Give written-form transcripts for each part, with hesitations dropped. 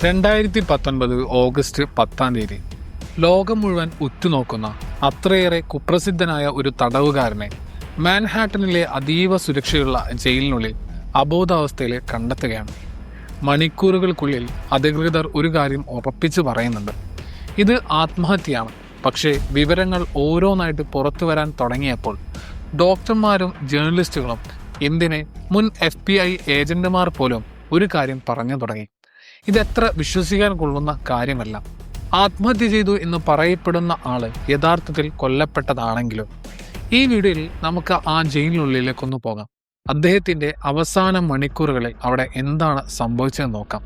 2019 August 10 ലോകം മുഴുവൻ ഉറ്റുനോക്കുന്ന അത്രയേറെ കുപ്രസിദ്ധനായ ഒരു തടവുകാരനെ മാൻഹാട്ടനിലെ അതീവ സുരക്ഷയുള്ള ജയിലിനുള്ളിൽ അബോധാവസ്ഥയിൽ കണ്ടെത്തുകയാണ്. മണിക്കൂറുകൾക്കുള്ളിൽ അധികൃതർ ഒരു കാര്യം ഉറപ്പിച്ചു പറയുന്നുണ്ട്: ഇത് ആത്മഹത്യയാണ്. പക്ഷേ വിവരങ്ങൾ ഓരോന്നായിട്ട് പുറത്തു വരാൻ തുടങ്ങിയപ്പോൾ ഡോക്ടർമാരും ജേർണലിസ്റ്റുകളും എന്തിനെ മുൻ FBI ഏജന്റുമാർ പോലും ഒരു കാര്യം പറഞ്ഞു തുടങ്ങി: ഇതെത്ര വിശ്വസിക്കാൻ കൊള്ളുന്ന കാര്യമല്ല. ആത്മഹത്യ ചെയ്തു എന്ന് പറയപ്പെടുന്ന ആള് യഥാർത്ഥത്തിൽ കൊല്ലപ്പെട്ടതാണെങ്കിലും ഈ വീഡിയോയിൽ നമുക്ക് ആ ജയിലിനുള്ളിലേക്കൊന്ന് പോകാം. അദ്ദേഹത്തിന്റെ അവസാന മണിക്കൂറുകളിൽ അവിടെ എന്താണ് സംഭവിച്ചതെന്ന് നോക്കാം.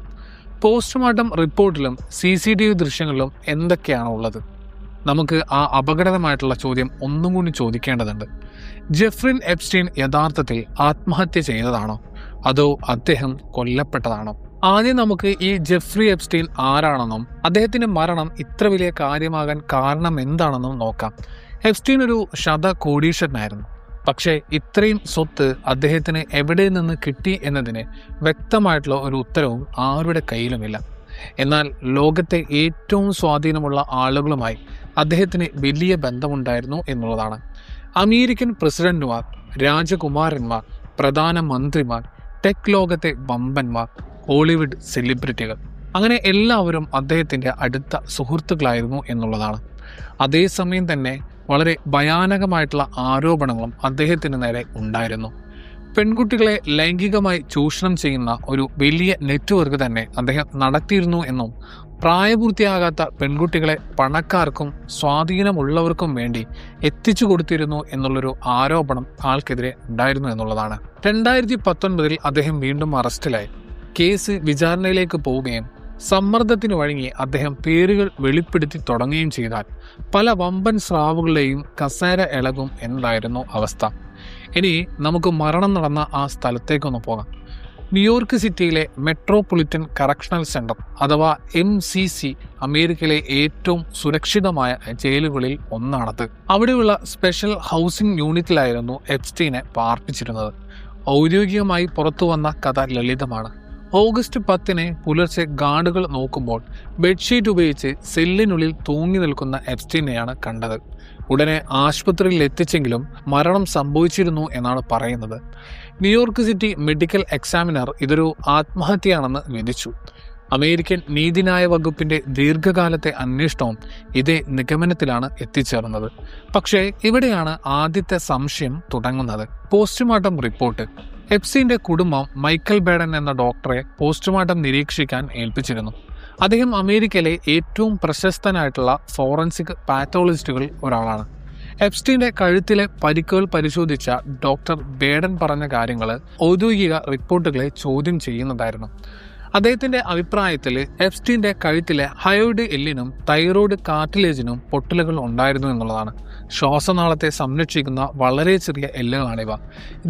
പോസ്റ്റ്മോർട്ടം റിപ്പോർട്ടിലും CCTV ദൃശ്യങ്ങളിലും എന്തൊക്കെയാണ് ഉള്ളത്? നമുക്ക് ആ അപകടകരമായിട്ടുള്ള ചോദ്യം ഒന്നും കൂടി ചോദിക്കേണ്ടതുണ്ട്. ജെഫ്രിൻ എപ്സ്റ്റീൻ യഥാർത്ഥത്തിൽ ആത്മഹത്യ ചെയ്തതാണോ, അതോ അദ്ദേഹം കൊല്ലപ്പെട്ടതാണോ? ആദ്യം നമുക്ക് ഈ ജെഫ്രി എപ്സ്റ്റീൻ ആരാണെന്നും അദ്ദേഹത്തിന്റെ മരണം ഇത്ര വലിയ കാര്യമാകാൻ കാരണം എന്താണെന്നും നോക്കാം. എപ്സ്റ്റീൻ ഒരു കോടീശ്വരനായിരുന്നു. പക്ഷേ ഇത്രയും സ്വത്ത് അദ്ദേഹത്തിന് എവിടെ നിന്ന് കിട്ടി എന്നതിന് വ്യക്തമായിട്ടുള്ള ഒരു ഉത്തരവും ആരുടെ കയ്യിലുമില്ല. എന്നാൽ ലോകത്തെ ഏറ്റവും സ്വാധീനമുള്ള ആളുകളുമായി അദ്ദേഹത്തിന് വലിയ ബന്ധമുണ്ടായിരുന്നു എന്നുള്ളതാണ്. അമേരിക്കൻ പ്രസിഡന്റുമാർ, രാജകുമാരന്മാർ, പ്രധാനമന്ത്രിമാർ, ടെക് ലോകത്തെ വമ്പന്മാർ, ഹോളിവുഡ് സെലിബ്രിറ്റികൾ, അങ്ങനെ എല്ലാവരും അദ്ദേഹത്തിൻ്റെ അടുത്ത സുഹൃത്തുക്കളായിരുന്നു എന്നുള്ളതാണ്. അതേസമയം തന്നെ വളരെ ഭയാനകമായിട്ടുള്ള ആരോപണങ്ങളും അദ്ദേഹത്തിന് നേരെ ഉണ്ടായിരുന്നു. പെൺകുട്ടികളെ ലൈംഗികമായി ചൂഷണം ചെയ്യുന്ന ഒരു വലിയ നെറ്റ്വർക്ക് തന്നെ അദ്ദേഹം നടത്തിയിരുന്നു എന്നും പ്രായപൂർത്തിയാകാത്ത പെൺകുട്ടികളെ പണക്കാർക്കും സ്വാധീനമുള്ളവർക്കും വേണ്ടി എത്തിച്ചു കൊടുത്തിരുന്നു എന്നുള്ളൊരു ആരോപണം ആൾക്കെതിരെ ഉണ്ടായിരുന്നു എന്നുള്ളതാണ്. 2019 അദ്ദേഹം വീണ്ടും അറസ്റ്റിലായി. കേസ് വിചാരണയിലേക്ക് പോവുകയും സമ്മർദ്ദത്തിന് വഴങ്ങി അദ്ദേഹം പേരുകൾ വെളിപ്പെടുത്തി തുടങ്ങുകയും ചെയ്താൽ പല വമ്പൻ സ്രാവുകളുടെയും കസേര ഇളകും എന്നതായിരുന്നു അവസ്ഥ. ഇനി നമുക്ക് മരണം നടന്ന ആ സ്ഥലത്തേക്കൊന്ന് പോകാം. ന്യൂയോർക്ക് സിറ്റിയിലെ മെട്രോപൊളിറ്റൻ കറക്ഷണൽ സെന്റർ അഥവാ MCC അമേരിക്കയിലെ ഏറ്റവും സുരക്ഷിതമായ ജയിലുകളിൽ ഒന്നാണത്. അവിടെയുള്ള സ്പെഷ്യൽ ഹൗസിംഗ് യൂണിറ്റിലായിരുന്നു എപ്സ്റ്റീനെ പാർപ്പിച്ചിരുന്നത്. ഔദ്യോഗികമായി പുറത്തു വന്ന കഥ ലളിതമാണ്. ഓഗസ്റ്റ് 10 പുലർച്ചെ ഗാർഡുകൾ നോക്കുമ്പോൾ ബെഡ്ഷീറ്റ് ഉപയോഗിച്ച് സെല്ലിനുള്ളിൽ തൂങ്ങി നിൽക്കുന്ന എപ്സ്റ്റീനെയാണ് കണ്ടത്. ഉടനെ ആശുപത്രിയിൽ എത്തിച്ചെങ്കിലും മരണം സംഭവിച്ചിരുന്നു എന്നാണ് പറയുന്നത്. ന്യൂയോർക്ക് സിറ്റി മെഡിക്കൽ എക്സാമിനർ ഇതൊരു ആത്മഹത്യയാണെന്ന് വിധിച്ചു. അമേരിക്കൻ നീതിന്യായ വകുപ്പിന്റെ ദീർഘകാലത്തെ അന്വേഷണവും ഇതേ നിഗമനത്തിലാണ് എത്തിച്ചേർന്നത്. പക്ഷേ ഇവിടെയാണ് ആദ്യത്തെ സംശയം തുടങ്ങുന്നത്. Postmortem report. എപ്സ്റ്റീന്റെ കുടുംബം മൈക്കൽ ബേഡൻ എന്ന ഡോക്ടറെ പോസ്റ്റ്മോർട്ടം നിരീക്ഷിക്കാൻ ഏൽപ്പിച്ചിരുന്നു. അദ്ദേഹം അമേരിക്കയിലെ ഏറ്റവും പ്രശസ്തനായിട്ടുള്ള ഫോറൻസിക് പാത്തോളജിസ്റ്റുകളിൽ ഒരാളാണ്. എപ്സ്റ്റീന്റെ കഴുത്തിലെ പരിക്കുകൾ പരിശോധിച്ച ഡോക്ടർ ബേഡൻ പറഞ്ഞ കാര്യങ്ങൾ ഔദ്യോഗിക റിപ്പോർട്ടുകളെ ചോദ്യം ചെയ്യുന്നതായിരുന്നു. അദ്ദേഹത്തിന്റെ അഭിപ്രായത്തിൽ എപ്സ്റ്റീന്റെ കഴുത്തിലെ ഹയോയിഡ് എല്ലിനും തൈറോയ്ഡ് കാർട്ടിലേജിനും പൊട്ടലുകൾ ഉണ്ടായിരുന്നു എന്നുള്ളതാണ്. ശ്വാസനാളത്തെ സംരക്ഷിക്കുന്ന വളരെ ചെറിയ എല്ലുകളാണിവ.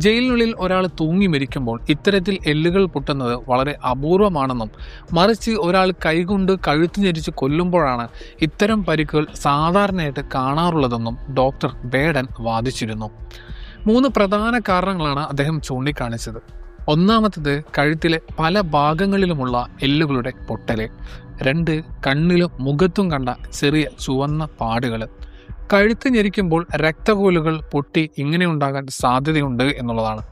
ജയിലിനുള്ളിൽ ഒരാൾ തൂങ്ങി മരിക്കുമ്പോൾ ഇത്തരത്തിൽ എല്ലുകൾ പൊട്ടുന്നത് വളരെ അപൂർവമാണെന്നും മറിച്ച് ഒരാൾ കൈകൊണ്ട് കഴുത്ത് ഞെരിച്ച് കൊല്ലുമ്പോഴാണ് ഇത്തരം പരിക്കുകൾ സാധാരണയായിട്ട് കാണാറുള്ളതെന്നും ഡോക്ടർ ബേഡൻ വാദിച്ചിരുന്നു. 3 പ്രധാന കാരണങ്ങളാണ് അദ്ദേഹം ചൂണ്ടിക്കാണിച്ചത്. ഒന്നാമത്തത് കഴുത്തിലെ പല ഭാഗങ്ങളിലുമുള്ള എല്ലുകളുടെ പൊട്ടല്. 2 കണ്ണിലും മുഖത്തും കണ്ട ചെറിയ ചുവന്ന പാടുകൾ. കഴുത്ത് ഞെരിക്കുമ്പോൾ രക്തക്കോലുകൾ പൊട്ടി ഇങ്ങനെ ഉണ്ടാകാൻ സാധ്യതയുണ്ട് എന്നുള്ളതാണ്.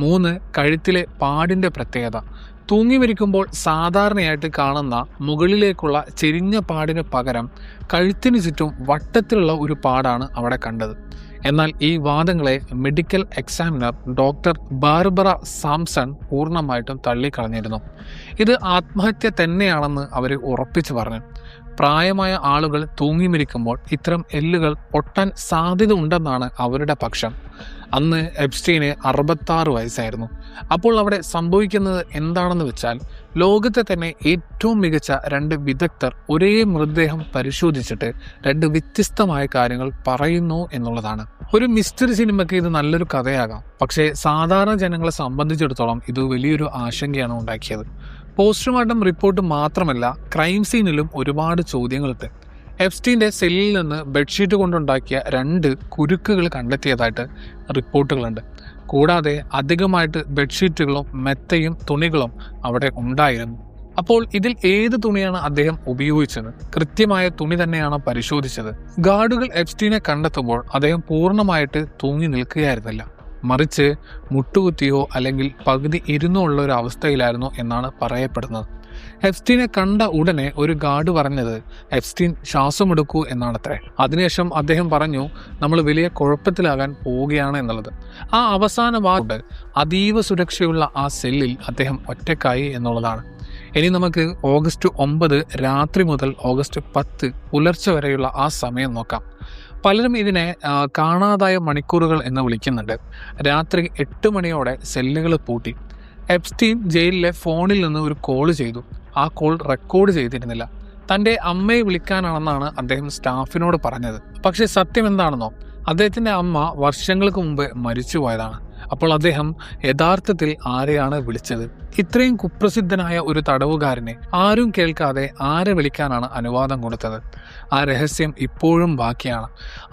3 കഴുത്തിലെ പാടിന്റെ പ്രത്യേകത. തൂങ്ങി മരിക്കുമ്പോൾ സാധാരണയായിട്ട് കാണുന്ന മുകളിലേക്കുള്ള ചെരിഞ്ഞ പാടിന് പകരം കഴുത്തിന് ചുറ്റും വട്ടത്തിലുള്ള ഒരു പാടാണ് അവിടെ കണ്ടത്. എന്നാൽ ഈ വാദങ്ങളെ medical examiner doctor Barbara Samson പൂർണ്ണമായിട്ടും തള്ളിക്കളഞ്ഞിരുന്നു. ഇത് ആത്മഹത്യ തന്നെയാണെന്ന് അവർ ഉറപ്പിച്ചു പറഞ്ഞു. പ്രായമായ ആളുകൾ തൂങ്ങി മരിക്കുമ്പോൾ ഇത്തരം എല്ലുകൾ പൊട്ടാൻ സാധ്യത ഉണ്ടെന്നാണ് അവരുടെ പക്ഷം. അന്ന് എപ്സ്റ്റീന് 66 വയസ്സായിരുന്നു. അപ്പോൾ അവിടെ സംഭവിക്കുന്നത് എന്താണെന്ന് വെച്ചാൽ ലോകത്തെ തന്നെ ഏറ്റവും മികച്ച 2 വിദഗ്ധർ ഒരേ മൃതദേഹം പരിശോധിച്ചിട്ട് 2 വ്യത്യസ്തമായ കാര്യങ്ങൾ പറയുന്നു എന്നുള്ളതാണ്. ഒരു മിസ്റ്ററി സിനിമയ്ക്ക് ഇത് നല്ലൊരു കഥയാകാം, പക്ഷേ സാധാരണ ജനങ്ങളെ സംബന്ധിച്ചിടത്തോളം ഇത് വലിയൊരു ആശങ്കയാണ് ഉണ്ടാക്കിയത്. പോസ്റ്റ്മോർട്ടം റിപ്പോർട്ട് മാത്രമല്ല, ക്രൈം സീനിലും ഒരുപാട് ചോദ്യങ്ങളുണ്ട്. എപ്സ്റ്റീന്റെ സെല്ലിൽ നിന്ന് ബെഡ്ഷീറ്റ് കൊണ്ടുണ്ടാക്കിയ 2 കുരുക്കുകൾ കണ്ടെത്തിയതായിട്ട് റിപ്പോർട്ടുകളുണ്ട്. കൂടാതെ അധികമായിട്ട് ബെഡ്ഷീറ്റുകളും മെത്തയും തുണികളും അവിടെ ഉണ്ടായിരുന്നു. അപ്പോൾ ഇതിൽ ഏത് തുണിയാണ് അദ്ദേഹം ഉപയോഗിച്ചത്? കൃത്യമായ തുണി തന്നെയാണ് പരിശോധിച്ചത്. ഗാർഡുകൾ എപ്സ്റ്റീനെ കണ്ടെത്തുമ്പോൾ അദ്ദേഹം പൂർണ്ണമായിട്ട് തൂങ്ങി നിൽക്കുകയായിരുന്നില്ല, മറിച്ച് മുട്ടുകുത്തിയോ അല്ലെങ്കിൽ പകുതി ഇരുന്നോ ഉള്ള ഒരു അവസ്ഥയിലായിരുന്നു എന്നാണ് പറയപ്പെടുന്നത്. എപ്സ്റ്റീനെ കണ്ട ഉടനെ ഒരു ഗാർഡ് പറഞ്ഞത് എപ്സ്റ്റീൻ ശ്വാസമെടുക്കൂ എന്നാണത്രേ. അതിനുശേഷം അദ്ദേഹം പറഞ്ഞു, നമ്മൾ വലിയ കുഴപ്പത്തിലാകാൻ പോവുകയാണ് എന്നുള്ളത്. ആ അവസാന വാർഡ് അതീവ സുരക്ഷയുള്ള ആ സെല്ലിൽ അദ്ദേഹം ഒറ്റക്കായി എന്നുള്ളതാണ്. ഇനി നമുക്ക് ഓഗസ്റ്റ് 9 രാത്രി മുതൽ ഓഗസ്റ്റ് 10 പുലർച്ചെ വരെയുള്ള ആ സമയം നോക്കാം. പലരും ഇതിനെ കാണാതായ മണിക്കൂറുകൾ എന്ന് വിളിക്കുന്നുണ്ട്. രാത്രി 8 മണിയോടെ സെല്ലുകൾ പൂട്ടി. എപ്സ്റ്റീൻ ജയിലിലെ ഫോണിൽ നിന്ന് ഒരു കോൾ ചെയ്തു. ആ കോൾ റെക്കോർഡ് ചെയ്തിരുന്നില്ല. തൻ്റെ അമ്മയെ വിളിക്കാനാണെന്നാണ് അദ്ദേഹം സ്റ്റാഫിനോട് പറഞ്ഞത്. പക്ഷേ സത്യം എന്താണെന്നോ, അദ്ദേഹത്തിൻ്റെ അമ്മ വർഷങ്ങൾക്ക് മുമ്പ് മരിച്ചുപോയതാണ്. അപ്പോൾ അദ്ദേഹം യഥാർത്ഥത്തിൽ ആരെയാണ് വിളിച്ചത്? ഇത്രയും കുപ്രസിദ്ധനായ ഒരു തടവുകാരനെ ആരും കേൾക്കാതെ ആരെ വിളിക്കാനാണ് അനുവാദം കൊടുത്തത്? ആ രഹസ്യം ഇപ്പോഴും ബാക്കിയാണ്.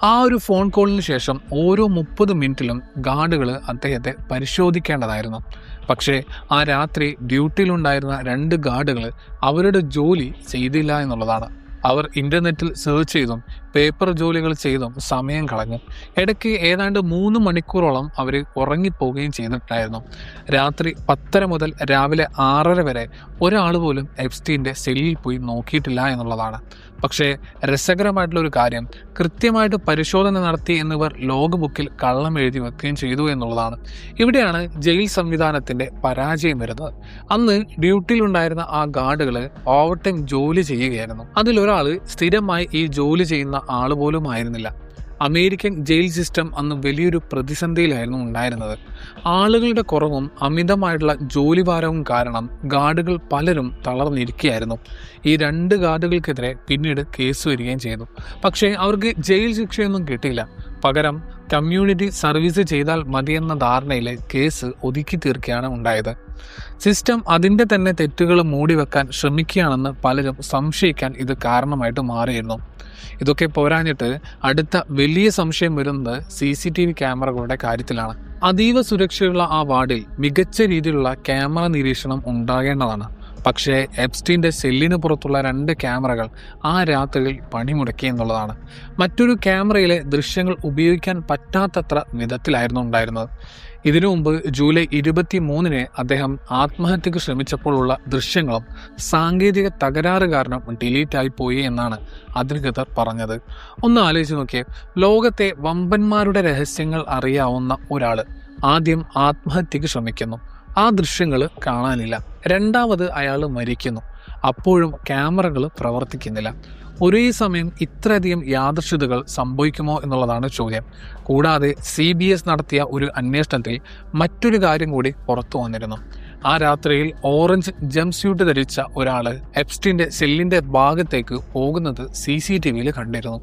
ആ ഒരു ഫോൺ കോളിന് ശേഷം ഓരോ 30 മിനിറ്റിലും ഗാർഡുകൾ അദ്ദേഹത്തെ പരിശോധിക്കേണ്ടതായിരുന്നു. പക്ഷേ ആ രാത്രി ഡ്യൂട്ടിയിലുണ്ടായിരുന്ന 2 ഗാർഡുകൾ അവരുടെ ജോലി ചെയ്തില്ല എന്നുള്ളതാണ്. അവർ ഇൻ്റർനെറ്റിൽ സെർച്ച് ചെയ്തും പേപ്പർ ജോലികൾ ചെയ്തും സമയം കളഞ്ഞു. ഇടയ്ക്ക് ഏതാണ്ട് 3 മണിക്കൂറോളം അവർ ഉറങ്ങിപ്പോവുകയും ചെയ്തിട്ടായിരുന്നു. രാത്രി 10:30 മുതൽ രാവിലെ 6:30 വരെ ഒരാൾ പോലും എപ്സ്റ്റീൻ്റെ സെല്ലിൽ പോയി നോക്കിയിട്ടില്ല എന്നുള്ളതാണ്. പക്ഷേ രസകരമായിട്ടുള്ളൊരു കാര്യം, കൃത്യമായിട്ട് പരിശോധന നടത്തി എന്നിവർ ലോഗ് ബുക്കിൽ കള്ളം എഴുതി വെക്കുകയും ചെയ്തു എന്നുള്ളതാണ്. ഇവിടെയാണ് ജയിൽ സംവിധാനത്തിൻ്റെ പരാജയം വരുന്നത്. അന്ന് ഡ്യൂട്ടിയിലുണ്ടായിരുന്ന ആ ഗാർഡുകൾ ഓവർ ടൈം ജോലി ചെയ്യുകയായിരുന്നു. അതിലൊരാൾ സ്ഥിരമായി ഈ ജോലി ചെയ്യുന്ന ആൾ പോലും ആയിരുന്നില്ല. അമേരിക്കൻ ജയിൽ സിസ്റ്റം അന്ന് വലിയൊരു പ്രതിസന്ധിയിലായിരുന്നു ഉണ്ടായിരുന്നത്. ആളുകളുടെ കുറവും അമിതമായിട്ടുള്ള ജോലിഭാരവും കാരണം ഗാർഡുകൾ പലരും തളർന്നിരിക്കുകയായിരുന്നു. ഈ 2 ഗാർഡുകൾക്കെതിരെ പിന്നീട് കേസ് വരികയും ചെയ്തു. പക്ഷേ അവർക്ക് ജയിൽ ശിക്ഷയൊന്നും കിട്ടിയില്ല. പകരം കമ്മ്യൂണിറ്റി സർവീസ് ചെയ്താൽ മതിയെന്ന ധാരണയിൽ കേസ് ഒതുക്കി തീർക്കുകയാണ് ഉണ്ടായത്. സിസ്റ്റം അതിൻ്റെ തന്നെ തെറ്റുകൾ മൂടിവെക്കാൻ ശ്രമിക്കുകയാണെന്ന് പലരും സംശയിക്കാൻ ഇത് കാരണമായിട്ട് മാറിയിരുന്നു. ഇതൊക്കെ പോരാഞ്ഞിട്ട് അടുത്ത വലിയ സംശയം വരുന്നത് CCTV ക്യാമറകളുടെ കാര്യത്തിലാണ്. അതീവ സുരക്ഷയുള്ള ആ വാർഡിൽ മികച്ച രീതിയിലുള്ള ക്യാമറ നിരീക്ഷണം ഉണ്ടാകേണ്ടതാണ്. പക്ഷേ എപ്സ്റ്റീൻ്റെ സെല്ലിന് പുറത്തുള്ള 2 ക്യാമറകൾ ആ രാത്രിയിൽ പണിമുടക്കി എന്നുള്ളതാണ്. മറ്റൊരു ക്യാമറയിലെ ദൃശ്യങ്ങൾ ഉപയോഗിക്കാൻ പറ്റാത്തത്ര വിധത്തിലായിരുന്നു ഉണ്ടായിരുന്നത്. ഇതിനു മുമ്പ് ജൂലൈ 23-ന് അദ്ദേഹം ആത്മഹത്യക്ക് ശ്രമിച്ചപ്പോഴുള്ള ദൃശ്യങ്ങളും സാങ്കേതിക തകരാറ് കാരണം ഡിലീറ്റായി പോയി എന്നാണ് അധികൃതർ പറഞ്ഞത്. ഒന്ന് ആലോചിച്ച് നോക്കിയേ, ലോകത്തെ വമ്പന്മാരുടെ രഹസ്യങ്ങൾ അറിയാവുന്ന ഒരാൾ ആദ്യം ആത്മഹത്യക്ക് ശ്രമിക്കുന്നു, ആ ദൃശ്യങ്ങൾ കാണാനില്ല. രണ്ടാമത് അയാൾ മരിക്കുന്നു, അപ്പോഴും ക്യാമറകൾ പ്രവർത്തിക്കുന്നില്ല. ഒരേ സമയം ഇത്രയധികം യാദൃശ്ചികതകൾ സംഭവിക്കുമോ എന്നുള്ളതാണ് ചോദ്യം. കൂടാതെ CBS നടത്തിയ ഒരു അന്വേഷണത്തിൽ മറ്റൊരു കാര്യം കൂടി പുറത്തു വന്നിരുന്നു. ആ രാത്രിയിൽ ഓറഞ്ച് ജംപ് സ്യൂട്ട് ധരിച്ച ഒരാൾ എപ്സ്റ്റീൻ്റെ സെല്ലിൻ്റെ ഭാഗത്തേക്ക് പോകുന്നത് CCTVയിൽ കണ്ടിരുന്നു.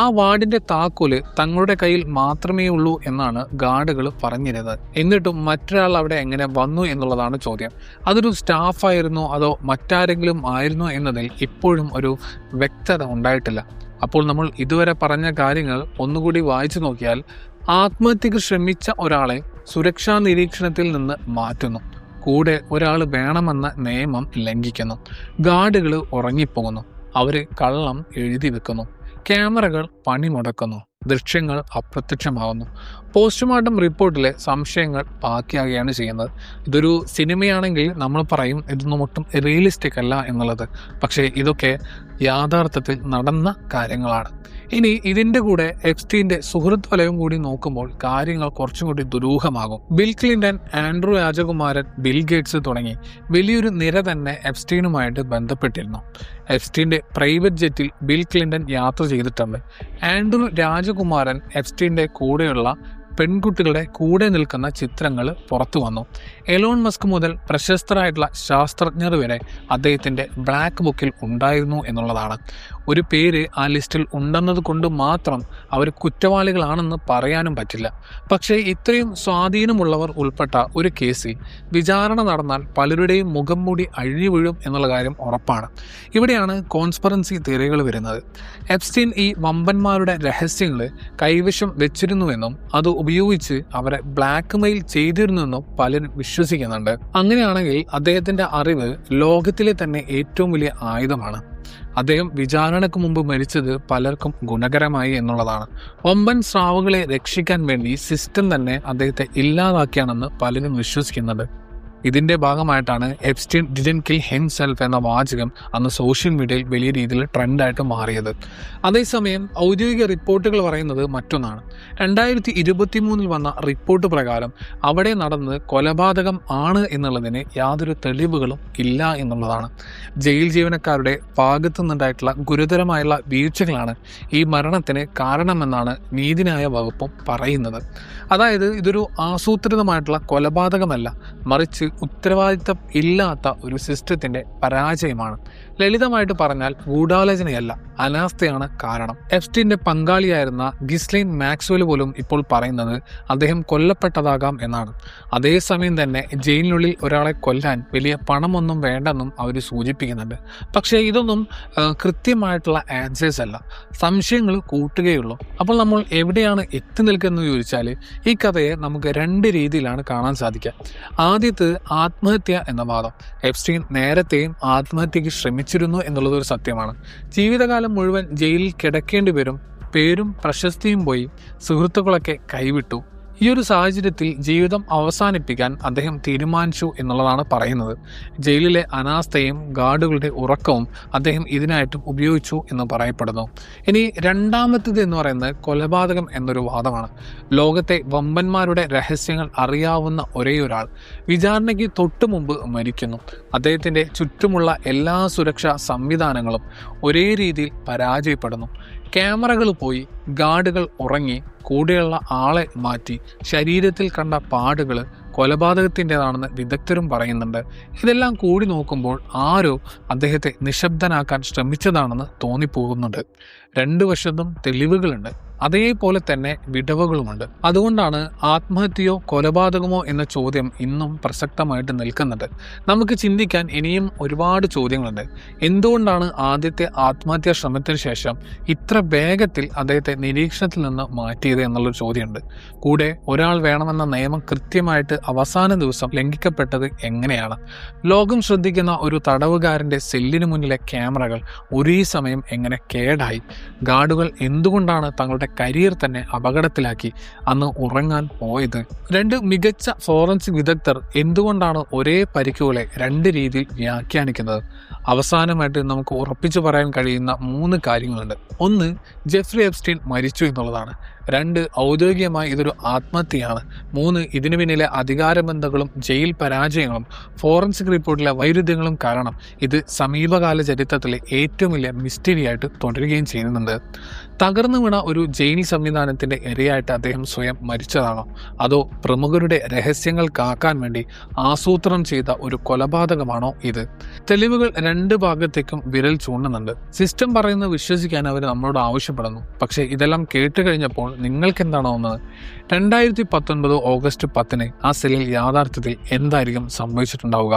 ആ വാർഡിൻ്റെ താക്കോല് തങ്ങളുടെ കയ്യിൽ മാത്രമേ ഉള്ളൂ എന്നാണ് ഗാർഡുകൾ പറഞ്ഞിരുന്നത്. എന്നിട്ടും മറ്റൊരാൾ അവിടെ എങ്ങനെ വന്നു എന്നുള്ളതാണ് ചോദ്യം. അതൊരു സ്റ്റാഫായിരുന്നോ അതോ മറ്റാരെങ്കിലും ആയിരുന്നോ എന്നതിൽ ഇപ്പോഴും ഒരു വ്യക്തത ഉണ്ടായിട്ടില്ല. അപ്പോൾ നമ്മൾ ഇതുവരെ പറഞ്ഞ കാര്യങ്ങൾ ഒന്നുകൂടി വായിച്ചു നോക്കിയാൽ, ആത്മഹത്യക്ക് ശ്രമിച്ച ഒരാളെ സുരക്ഷാ നിരീക്ഷണത്തിൽ നിന്ന് മാറ്റുന്നു, കൂടെ ഒരാൾ വേണമെന്ന നിയമം ലംഘിക്കുന്നു, ഗാർഡുകൾ ഉറങ്ങിപ്പോകുന്നു, അവർ കള്ളം എഴുതി വെക്കുന്നു, ക്യാമറകൾ പണിമുടക്കുന്നു, ദൃശ്യങ്ങൾ അപ്രത്യക്ഷമാകുന്നു. പോസ്റ്റ്മോർട്ടം റിപ്പോർട്ടിലെ സംശയങ്ങൾ ബാക്കിയാകുകയാണ് ചെയ്യുന്നത്. ഇതൊരു സിനിമയാണെങ്കിൽ നമ്മൾ പറയും ഇതൊന്നും ഒട്ടും റിയലിസ്റ്റിക് അല്ല എന്നുള്ളത്. പക്ഷേ ഇതൊക്കെ യാഥാർത്ഥ്യത്തിൽ നടന്ന കാര്യങ്ങളാണ്. ഇനി ഇതിൻ്റെ കൂടെ എപ്സ്റ്റീൻ്റെ സുഹൃത്ത് വലയം കൂടി നോക്കുമ്പോൾ കാര്യങ്ങൾ കുറച്ചും കൂടി ദുരൂഹമാകും. ബിൽ ക്ലിൻ്റൺ, ആൻഡ്രൂ രാജകുമാരൻ, ബിൽ ഗേറ്റ്സ് തുടങ്ങി വലിയൊരു നിര തന്നെ എപ്സ്റ്റീനുമായിട്ട് ബന്ധപ്പെട്ടിരുന്നു. എപ്സ്റ്റീൻ്റെ പ്രൈവറ്റ് ജെറ്റിൽ ബിൽ ക്ലിൻ്റൺ യാത്ര ചെയ്തിട്ടുണ്ട്. ആൻഡ്രൂ രാജകുമാരൻ എപ്സ്റ്റീൻ്റെ കൂടെയുള്ള പെൺകുട്ടികളുടെ കൂടെ നിൽക്കുന്ന ചിത്രങ്ങൾ പുറത്തു വന്നു. എലോൺ മസ്ക് മുതൽ പ്രശസ്തരായിട്ടുള്ള ശാസ്ത്രജ്ഞർ വരെ അദ്ദേഹത്തിൻ്റെ ബ്ലാക്ക് ബുക്കിൽ ഉണ്ടായിരുന്നു എന്നുള്ളതാണ്. ഒരു പേര് ആ ലിസ്റ്റിൽ ഉണ്ടെന്നത് കൊണ്ട് മാത്രം അവർ കുറ്റവാളികളാണെന്ന് പറയാനും പറ്റില്ല. പക്ഷേ ഇത്രയും സ്വാധീനമുള്ളവർ ഉൾപ്പെട്ട ഒരു കേസിൽ വിചാരണ നടന്നാൽ പലരുടെയും മുഖം മൂടി അഴിഞ്ഞു വീഴും എന്നുള്ള കാര്യം ഉറപ്പാണ്. ഇവിടെയാണ് കോൺസ്പിറൻസി തിയറികൾ വരുന്നത്. എപ്സ്റ്റീൻ ഈ വമ്പന്മാരുടെ രഹസ്യങ്ങൾ കൈവശം വെച്ചിരുന്നുവെന്നും അത് ഉപയോഗിച്ച് അവരെ ബ്ലാക്ക് മെയിൽ ചെയ്തിരുന്നുവെന്നും പലരും വിശ്വസിക്കുന്നുണ്ട്. അങ്ങനെയാണെങ്കിൽ അദ്ദേഹത്തിന്റെ അറിവ് ലോകത്തിലെ തന്നെ ഏറ്റവും വലിയ ആയുധമാണ്. അദ്ദേഹം വിചാരണയ്ക്ക് മുമ്പ് മരിച്ചത് പലർക്കും ഗുണകരമായി എന്നുള്ളതാണ്. വമ്പൻ സ്രാവുകളെ രക്ഷിക്കാൻ വേണ്ടി സിസ്റ്റം തന്നെ അദ്ദേഹത്തെ ഇല്ലാതാക്കിയാണെന്ന് പലരും വിശ്വസിക്കുന്നുണ്ട്. ഇതിന്റെ ഭാഗമായിട്ടാണ് എപ്സ്റ്റീൻ ഡിഡ്ന്റ് കിൽ ഹിംസെൽഫ് എന്ന വാചകം അന്ന് സോഷ്യൽ മീഡിയയിൽ വലിയ രീതിയിൽ ട്രെൻഡായിട്ട് മാറിയത്. അതേസമയം ഔദ്യോഗിക റിപ്പോർട്ടുകൾ പറയുന്നത് മറ്റൊന്നാണ്. 2023 വന്ന റിപ്പോർട്ട് പ്രകാരം അവിടെ നടന്നത് കൊലപാതകം ആണ് എന്നുള്ളതിന് യാതൊരു തെളിവുകളും ഇല്ല എന്നുള്ളതാണ്. ജയിൽ ജീവനക്കാരുടെ ഭാഗത്തു നിന്നുണ്ടായിട്ടുള്ള ഗുരുതരമായുള്ള വീഴ്ചകളാണ് ഈ മരണത്തിന് കാരണമെന്നാണ് നീതിന്യായ വകുപ്പും പറയുന്നത്. അതായത് ഇതൊരു ആസൂത്രിതമായിട്ടുള്ള കൊലപാതകമല്ല, മറിച്ച് ഉത്തരവാദിത്തം ഇല്ലാത്ത ഒരു സിസ്റ്റത്തിന്റെ പരാജയമാണ്. ലളിതമായിട്ട് പറഞ്ഞാൽ ഗൂഢാലോചനയല്ല, അനാസ്ഥയാണ് കാരണം. എപ്സ്റ്റീന്റെ പങ്കാളിയായിരുന്ന ഗിസ്ലൈൻ മാക്സ്വെൽ പോലും ഇപ്പോൾ പറയുന്നത് അദ്ദേഹം കൊല്ലപ്പെട്ടതാകാം എന്നാണ്. അതേസമയം തന്നെ ജയിലിനുള്ളിൽ ഒരാളെ കൊല്ലാൻ വലിയ പണമൊന്നും വേണ്ടെന്നും അവർ സൂചിപ്പിക്കുന്നുണ്ട്. പക്ഷേ ഇതൊന്നും കൃത്യമായിട്ടുള്ള ആൻസേഴ്സ് അല്ല, സംശയങ്ങൾ കൂട്ടുകയുള്ളൂ. അപ്പോൾ നമ്മൾ എവിടെയാണ് എത്തി നിൽക്കുന്നത് ചോദിച്ചാൽ ഈ കഥയെ നമുക്ക് രണ്ട് രീതിയിലാണ് കാണാൻ സാധിക്കുക. ആദ്യത്തെ ആത്മഹത്യ എന്ന വാദം. എപ്സ്റ്റീൻ നേരത്തെയും ആത്മഹത്യക്ക് ശ്രമിച്ചിരുന്നു എന്നുള്ളത് ഒരു സത്യമാണ്. ജീവിതകാലം മുഴുവൻ ജയിലിൽ കിടക്കേണ്ടി വരും, പേരും പ്രശസ്തിയും പോയി, സുഹൃത്തുക്കളൊക്കെ കൈവിട്ടു. ഈ ഒരു സാഹചര്യത്തിൽ ജീവിതം അവസാനിപ്പിക്കാൻ അദ്ദേഹം തീരുമാനിച്ചു എന്നുള്ളതാണ് പറയുന്നത്. ജയിലിലെ അനാസ്ഥയും ഗാർഡുകളുടെ ഉറക്കവും അദ്ദേഹം ഇതിനായിട്ടും ഉപയോഗിച്ചു എന്ന് പറയപ്പെടുന്നു. ഇനി രണ്ടാമത്തേത് എന്ന് പറയുന്നത് കൊലപാതകം എന്നൊരു വാദമാണ്. ലോകത്തെ വമ്പന്മാരുടെ രഹസ്യങ്ങൾ അറിയാവുന്ന ഒരേയൊരാൾ വിചാരണയ്ക്ക് തൊട്ടു മുമ്പ് മരിക്കുന്നു. അദ്ദേഹത്തിൻ്റെ ചുറ്റുമുള്ള എല്ലാ സുരക്ഷാ സംവിധാനങ്ങളും ഒരേ രീതിയിൽ പരാജയപ്പെടുന്നു. ക്യാമറകൾ പോയി, ഗാർഡുകൾ ഉറങ്ങി, കൂടെയുള്ള ആളെ മാറ്റി, ശരീരത്തിൽ കണ്ട പാടുകൾ കൊലപാതകത്തിൻ്റെതാണെന്ന് വിദഗ്ധരും പറയുന്നുണ്ട്. ഇതെല്ലാം കൂടി നോക്കുമ്പോൾ ആരോ അദ്ദേഹത്തെ നിശബ്ദനാക്കാൻ ശ്രമിച്ചതാണെന്ന് തോന്നിപ്പോകുന്നുണ്ട്. രണ്ടു വശത്തും തെളിവുകളുണ്ട്, അതേപോലെ തന്നെ വിടവുകളുമുണ്ട്. അതുകൊണ്ടാണ് ആത്മഹത്യയോ കൊലപാതകമോ എന്ന ചോദ്യം ഇന്നും പ്രസക്തമായിട്ട് നിൽക്കുന്നുണ്ട്. നമുക്ക് ചിന്തിക്കാൻ ഇനിയും ഒരുപാട് ചോദ്യങ്ങളുണ്ട്. എന്തുകൊണ്ടാണ് ആദ്യത്തെ ആത്മഹത്യാ ശ്രമത്തിന് ശേഷം ഇത്ര വേഗത്തിൽ അദ്ദേഹത്തെ നിരീക്ഷണത്തിൽ നിന്ന് മാറ്റിയത് എന്നുള്ളൊരു ചോദ്യമുണ്ട്. കൂടെ ഒരാൾ വേണമെന്ന നിയമം കൃത്യമായിട്ട് അവസാന ദിവസം ലംഘിക്കപ്പെട്ടത് എങ്ങനെയാണ്? ലോകം ശ്രദ്ധിക്കുന്ന ഒരു തടവുകാരൻ്റെ സെല്ലിന് മുന്നിലെ ക്യാമറകൾ ഒരേ സമയം എങ്ങനെ കേടായി? ഗാർഡുകൾ എന്തുകൊണ്ടാണ് തങ്ങളുടെ കരിയർ തന്നെ അപകടത്തിലാക്കി അന്ന് ഉറങ്ങാൻ പോയത്? രണ്ട് മികച്ച ഫോറൻസിക് വിദഗ്ധർ എന്തുകൊണ്ടാണ് ഒരേ പരിക്കുകളെ രണ്ട് രീതിയിൽ വ്യാഖ്യാനിക്കുന്നത്? അവസാനമായിട്ട് നമുക്ക് ഉറപ്പിച്ചു പറയാൻ കഴിയുന്ന 3 കാര്യങ്ങളുണ്ട്. 1, ജെഫ്രി എപ്സ്റ്റീൻ മരിച്ചു എന്നുള്ളതാണ്. 2, ഔദ്യോഗികമായി ഇതൊരു ആത്മഹത്യയാണ്. 3, ഇതിനു പിന്നിലെ അധികാരബന്ധങ്ങളും ജയിൽ പരാജയങ്ങളും ഫോറൻസിക് റിപ്പോർട്ടിലെ വൈരുദ്ധ്യങ്ങളും കാരണം ഇത് സമീപകാല ചരിത്രത്തിലെ ഏറ്റവും വലിയ മിസ്റ്ററി ആയിട്ട് തുടരുകയും ചെയ്യുന്നുണ്ട്. തകർന്നു വീണ ഒരു ജയിൽ സംവിധാനത്തിന്റെ ഇരയായിട്ട് അദ്ദേഹം സ്വയം മരിച്ചതാണോ, അതോ പ്രമുഖരുടെ രഹസ്യങ്ങൾ കാക്കാൻ വേണ്ടി ആസൂത്രണം ചെയ്ത ഒരു കൊലപാതകമാണോ ഇത്? തെളിവുകൾ രണ്ട് ഭാഗത്തേക്കും വിരൽ ചൂണ്ടുന്നുണ്ട്. സിസ്റ്റം പറയുന്നത് വിശ്വസിക്കാൻ അവർ നമ്മളോട് ആവശ്യപ്പെടുന്നു. പക്ഷേ ഇതെല്ലാം കേട്ട് കഴിഞ്ഞപ്പോൾ നിങ്ങൾക്ക് എന്താണോ തോന്നുന്നത്? 2019 ഓഗസ്റ്റ് 10 ആ സെല്ലിൽ യാഥാർത്ഥ്യത്തിൽ എന്തായിരിക്കും സംഭവിച്ചിട്ടുണ്ടാവുക?